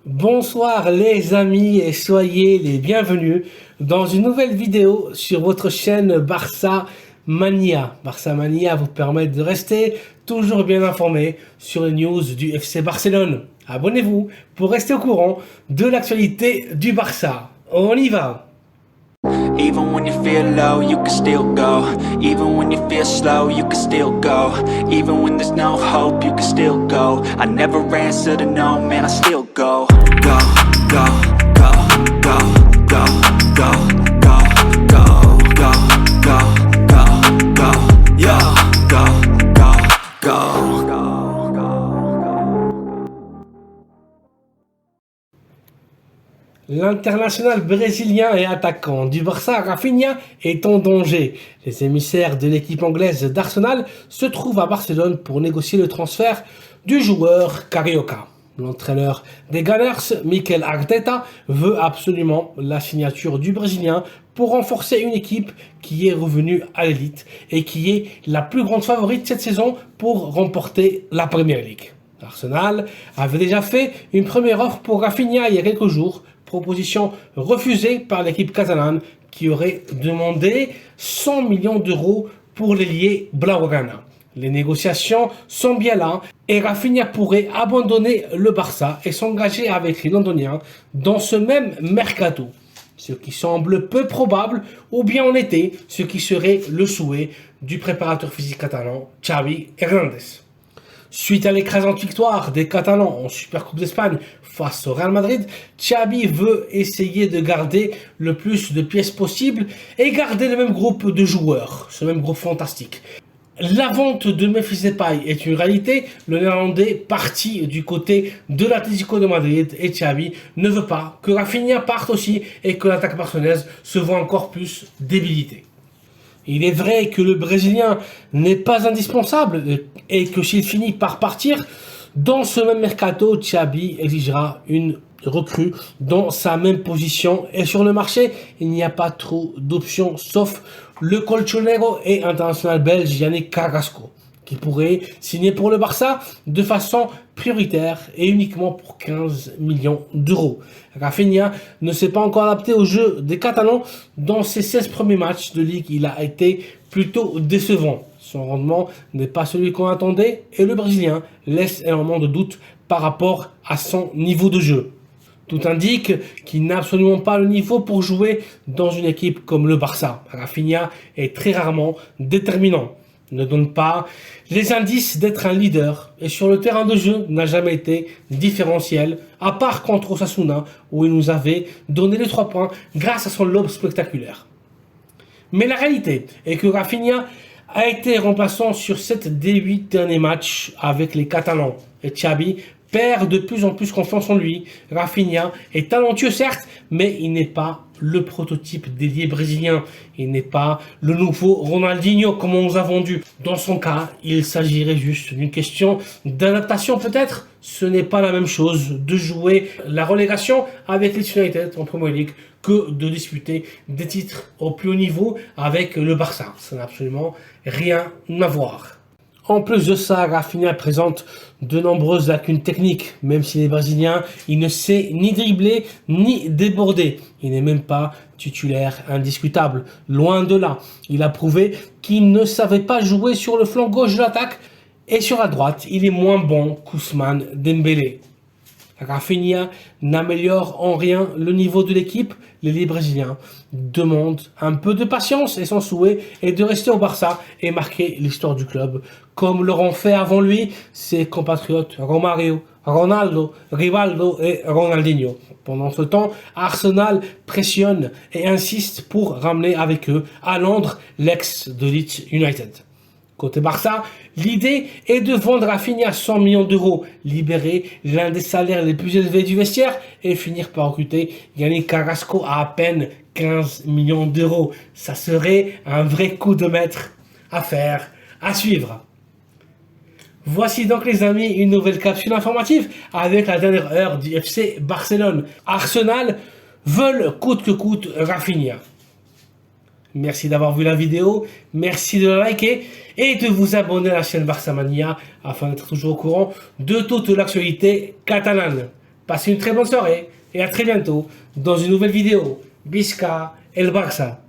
Bonsoir les amis et soyez les bienvenus dans une nouvelle vidéo sur votre chaîne Barça Mania. Barça Mania vous permet de rester toujours bien informé sur les news du FC Barcelone. Abonnez-vous pour rester au courant de l'actualité du Barça. On y va! Even when you feel low, you can still go. Even when you feel slow, you can still go. Even when there's no hope, you can still go. I never answer to no, man, I still go. Go, go, go, go, go, go, go, go, go, go, go, go, yo, go, go, go. L'international brésilien et attaquant du Barça, Rafinha, est en danger. Les émissaires de l'équipe anglaise d'Arsenal se trouvent à Barcelone pour négocier le transfert du joueur Carioca. L'entraîneur des Gunners, Mikel Arteta, veut absolument la signature du Brésilien pour renforcer une équipe qui est revenue à l'élite et qui est la plus grande favorite cette saison pour remporter la Premier League. Arsenal avait déjà fait une première offre pour Rafinha il y a quelques jours, proposition refusée par l'équipe catalane qui aurait demandé 100 millions d'euros pour l'ailier blaugrana. Les négociations sont bien là et Rafinha pourrait abandonner le Barça et s'engager avec les Londoniens dans ce même mercato. Ce qui semble peu probable ou bien en été, ce qui serait le souhait du préparateur physique catalan Xavi Hernández. Suite à l'écrasante victoire des Catalans en Supercoupe d'Espagne face au Real Madrid, Xavi veut essayer de garder le plus de pièces possible et garder le même groupe de joueurs, ce même groupe fantastique. La vente de Memphis Depay est une réalité, le Néerlandais parti du côté de l'Atlético de Madrid et Xavi ne veut pas que Rafinha parte aussi et que l'attaque barcelonaise se voit encore plus débilitée. Il est vrai que le Brésilien n'est pas indispensable et que s'il finit par partir, dans ce même mercato, Xavi exigera une recrue dans sa même position. Et sur le marché, il n'y a pas trop d'options, sauf le colchonero et international belge Yannick Carrasco, qui pourrait signer pour le Barça de façon prioritaire et uniquement pour 15 millions d'euros. Rafinha ne s'est pas encore adapté au jeu des Catalans. Dans ses 16 premiers matchs de Ligue, il a été plutôt décevant. Son rendement n'est pas celui qu'on attendait et le Brésilien laisse énormément de doutes par rapport à son niveau de jeu. Tout indique qu'il n'a absolument pas le niveau pour jouer dans une équipe comme le Barça. Rafinha est très rarement déterminant, ne donne pas les indices d'être un leader et sur le terrain de jeu n'a jamais été différentiel, à part contre Osasuna où il nous avait donné les 3 points grâce à son lob spectaculaire. Mais la réalité est que Rafinha a été remplaçant sur 7 des 8 derniers matchs avec les Catalans et Xavi perd de plus en plus confiance en lui. Rafinha est talentueux certes, mais il n'est pas le prototype d'ailier brésilien. Il n'est pas le nouveau Ronaldinho comme on nous a vendu. Dans son cas, il s'agirait juste d'une question d'adaptation peut-être. Ce n'est pas la même chose de jouer la relégation avec Leeds United en Premier League que de disputer des titres au plus haut niveau avec le Barça. Ça n'a absolument rien à voir. En plus de ça, Rafinha présente de nombreuses lacunes techniques. Même s'il est brésilien, il ne sait ni dribbler ni déborder. Il n'est même pas titulaire indiscutable. Loin de là. Il a prouvé qu'il ne savait pas jouer sur le flanc gauche de l'attaque. Et sur la droite, il est moins bon qu'Ousmane Dembélé. Rafinha n'améliore en rien le niveau de l'équipe. L'ailier brésilien demande un peu de patience et son souhait est de rester au Barça et marquer l'histoire du club, comme l'auront fait avant lui ses compatriotes Romario, Ronaldo, Rivaldo et Ronaldinho. Pendant ce temps, Arsenal pressionne et insiste pour ramener avec eux à Londres l'ex de Leeds United. Côté Barça, l'idée est de vendre Rafinha à 100 millions d'euros, libérer l'un des salaires les plus élevés du vestiaire et finir par recruter Yannick Carrasco à peine 15 millions d'euros. Ça serait un vrai coup de maître à faire, à suivre. Voici donc les amis une nouvelle capsule informative avec la dernière heure du FC Barcelone. Arsenal veulent coûte que coûte Rafinha. Merci d'avoir vu la vidéo, merci de la liker et de vous abonner à la chaîne Barça Mania afin d'être toujours au courant de toute l'actualité catalane. Passez une très bonne soirée et à très bientôt dans une nouvelle vidéo. Bisca El Barça.